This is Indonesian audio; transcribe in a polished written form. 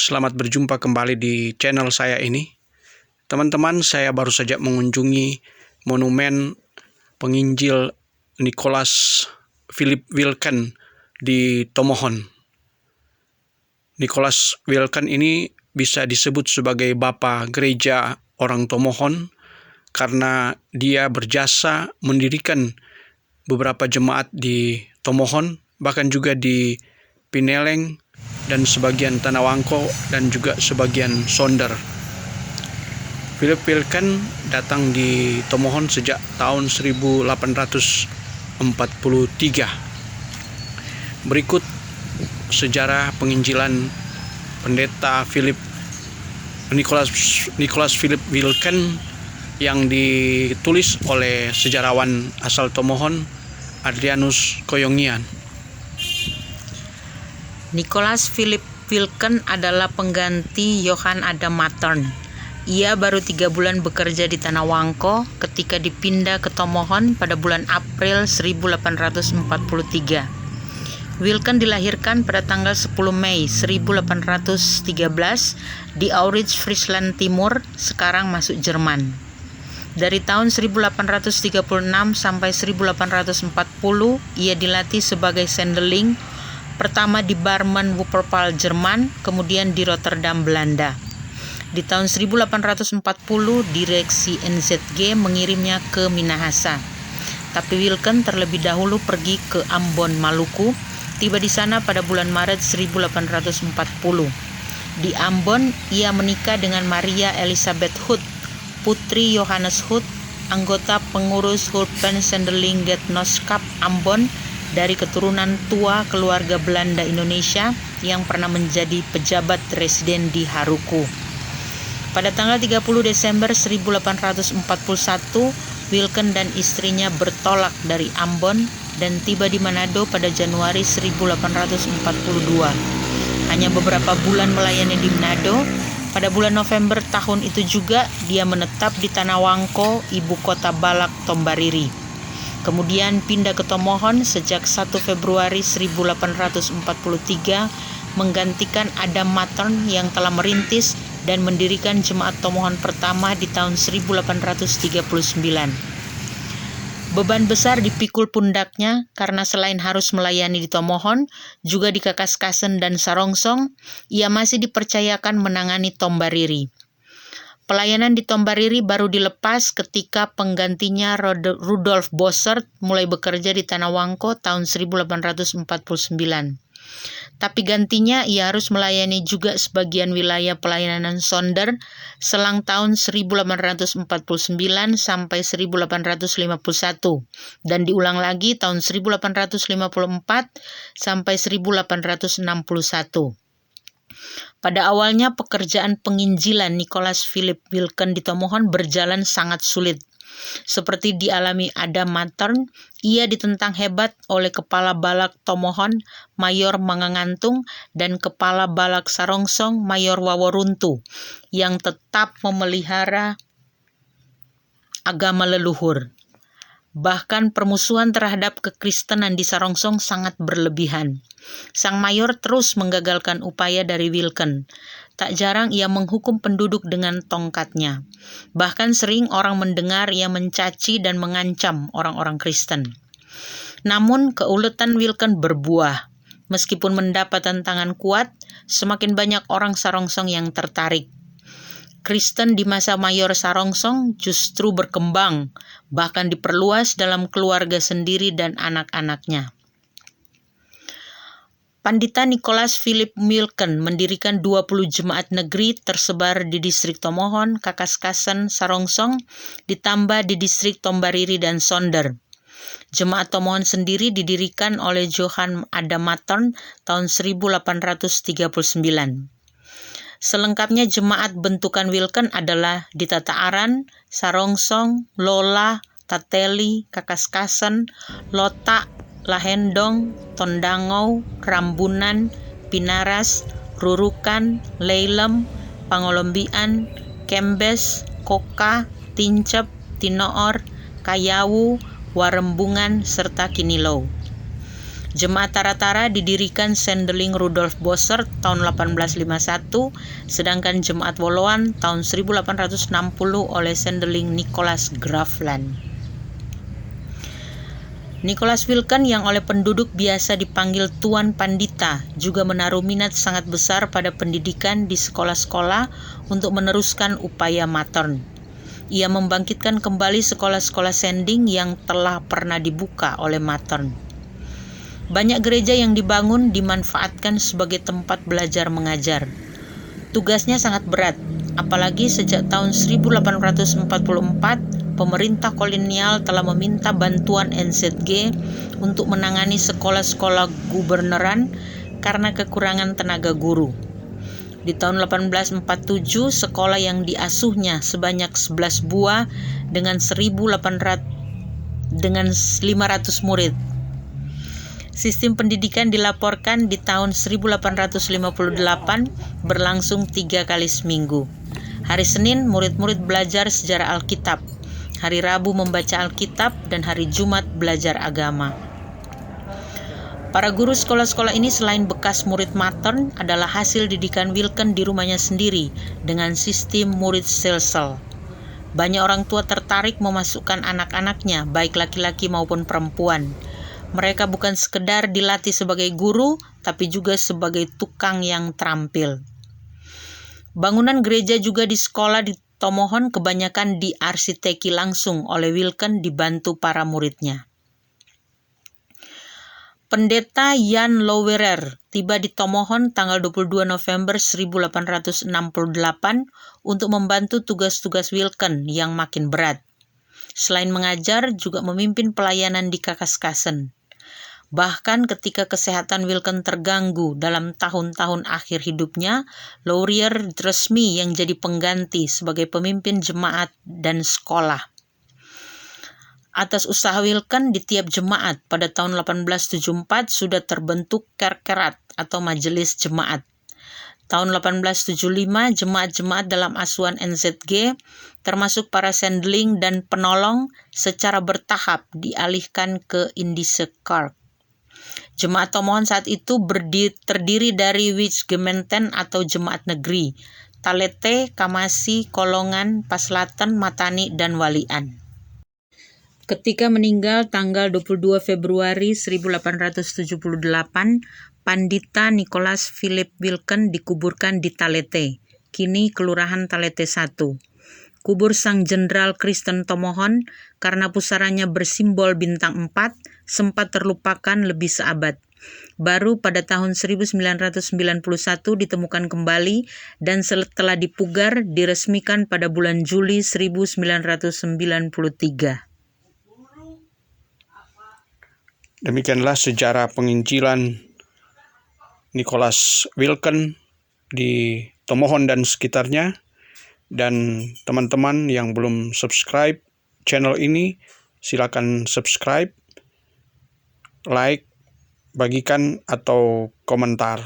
Selamat berjumpa kembali di channel saya ini. Teman-teman, saya baru saja mengunjungi monumen penginjil Nicholas Philip Wilken di Tomohon. Nicholas Wilken ini bisa disebut sebagai Bapa Gereja orang Tomohon karena dia berjasa mendirikan beberapa jemaat di Tomohon, bahkan juga di Pineleng dan sebagian Tanawangko dan juga sebagian Sonder. Philip Wilken datang di Tomohon sejak tahun 1843. Berikut sejarah penginjilan pendeta Nicholas Philip Wilken yang ditulis oleh sejarawan asal Tomohon Adrianus Koyongian. Nicholas Philip Wilken adalah pengganti Johann Adam Mattern. Ia baru 3 bulan bekerja di Tanawangko ketika dipindah ke Tomohon pada bulan April 1843. Wilken dilahirkan pada tanggal 10 Mei 1813 di Aurich, Friesland Timur, sekarang masuk Jerman. Dari tahun 1836 sampai 1840, ia dilatih sebagai sendeling, pertama di Barmen Wuppertal, Jerman, kemudian di Rotterdam, Belanda. Di tahun 1840, direksi NZG mengirimnya ke Minahasa. Tapi Wilken terlebih dahulu pergi ke Ambon, Maluku, tiba di sana pada bulan Maret 1840. Di Ambon, ia menikah dengan Maria Elizabeth Hood, putri Johannes Hood, anggota pengurus Hulpen Sendeling Genootschap Ambon, dari keturunan tua keluarga Belanda Indonesia yang pernah menjadi pejabat residen di Haruku. Pada tanggal 30 Desember 1841, Wilken dan istrinya bertolak dari Ambon dan tiba di Manado pada Januari 1842. Hanya beberapa bulan melayani di Manado, pada bulan November tahun itu juga dia menetap di Tanawangko, ibu kota Balak Tombariri. Kemudian pindah ke Tomohon sejak 1 Februari 1843, menggantikan Adam Mattern yang telah merintis dan mendirikan jemaat Tomohon pertama di tahun 1839. Beban besar dipikul pundaknya karena selain harus melayani di Tomohon, juga di Kakaskasen dan Sarongsong, ia masih dipercayakan menangani Tombariri. Pelayanan di Tombariri baru dilepas ketika penggantinya Rudolf Bossert mulai bekerja di Tanawangko tahun 1849. Tapi gantinya ia harus melayani juga sebagian wilayah pelayanan Sonder selang tahun 1849 sampai 1851 dan diulang lagi tahun 1854 sampai 1861. Pada awalnya pekerjaan penginjilan Nicholas Philip Wilken di Tomohon berjalan sangat sulit. Seperti dialami Adam Mattern, ia ditentang hebat oleh Kepala Balak Tomohon, Mayor Mangangantung, dan Kepala Balak Sarongsong, Mayor Waworuntu, yang tetap memelihara agama leluhur. Bahkan permusuhan terhadap kekristenan di Sarongsong sangat berlebihan. Sang mayor terus menggagalkan upaya dari Wilken. Tak jarang ia menghukum penduduk dengan tongkatnya. Bahkan sering orang mendengar ia mencaci dan mengancam orang-orang Kristen. Namun keuletan Wilken berbuah. Meskipun mendapat tantangan kuat, semakin banyak orang Sarongsong yang tertarik. Kristen di masa Mayor Sarongsong justru berkembang, bahkan diperluas dalam keluarga sendiri dan anak-anaknya. Pandita Nicholas Philip Wilken mendirikan 20 jemaat negeri tersebar di distrik Tomohon, Kakaskasen, Sarongsong, ditambah di distrik Tombariri dan Sonder. Jemaat Tomohon sendiri didirikan oleh Johann Adam Mattern tahun 1839. Selengkapnya jemaat bentukan Wilken adalah di Tata Aran, Sarongsong, Lola, Tateli, Kakaskasen, Lota, Lahendong, Tondangou, Rambunan, Pinaras, Rurukan, Leilem, Pangolombian, Kembes, Koka, Tincep, Tinoor, Kayawu, Warembungan, serta Kinilou. Jemaat Tara-Tara didirikan Sendeling Rudolf Bossert tahun 1851, sedangkan Jemaat Woloan tahun 1860 oleh Sendeling Nicholas Grafland. Nicholas Wilken yang oleh penduduk biasa dipanggil Tuan Pandita juga menaruh minat sangat besar pada pendidikan di sekolah-sekolah untuk meneruskan upaya Mattern. Ia membangkitkan kembali sekolah-sekolah sending yang telah pernah dibuka oleh Mattern. Banyak gereja yang dibangun dimanfaatkan sebagai tempat belajar mengajar. Tugasnya sangat berat, apalagi sejak tahun 1844 pemerintah kolonial telah meminta bantuan NZG untuk menangani sekolah-sekolah guberneran karena kekurangan tenaga guru. Di tahun 1847, sekolah yang diasuhnya sebanyak 11 buah dengan 500 murid. Sistem pendidikan dilaporkan di tahun 1858 berlangsung 3 kali seminggu. Hari Senin, murid-murid belajar sejarah Alkitab. Hari Rabu membaca Alkitab dan hari Jumat belajar agama. Para guru sekolah-sekolah ini selain bekas murid Mattern adalah hasil didikan Wilken di rumahnya sendiri dengan sistem murid Zelsel. Banyak orang tua tertarik memasukkan anak-anaknya, baik laki-laki maupun perempuan. Mereka bukan sekedar dilatih sebagai guru, tapi juga sebagai tukang yang terampil. Bangunan gereja juga di sekolah di Tomohon kebanyakan diarsiteki langsung oleh Wilken dibantu para muridnya. Pendeta Jan Louwerer tiba di Tomohon tanggal 22 November 1868 untuk membantu tugas-tugas Wilken yang makin berat. Selain mengajar, juga memimpin pelayanan di Kakaskasen. Bahkan ketika kesehatan Wilken terganggu dalam tahun-tahun akhir hidupnya, Louwerer resmi yang jadi pengganti sebagai pemimpin jemaat dan sekolah. Atas usaha Wilken di tiap jemaat pada tahun 1874 sudah terbentuk kerkerat atau majelis jemaat. Tahun 1875, jemaat-jemaat dalam asuhan NZG, termasuk para sendeling dan penolong, secara bertahap dialihkan ke Indische Kerk. Jemaat Tomohon saat itu terdiri dari Wijgemeenten atau jemaat negeri, Talete, Kamasi, Kolongan, Paslaten, Matani, dan Walian. Ketika meninggal tanggal 22 Februari 1878, Pandita Nicholas Philip Wilken dikuburkan di Talete, kini Kelurahan Talete 1. Kubur Sang Jenderal Kristen Tomohon karena pusarannya bersimbol bintang 4 sempat terlupakan lebih seabad. Baru pada tahun 1991 ditemukan kembali dan setelah dipugar diresmikan pada bulan Juli 1993. Demikianlah sejarah penginjilan Nicholas Wilken di Tomohon dan sekitarnya. Dan teman-teman yang belum subscribe channel ini, silakan subscribe, like, bagikan, atau komentar.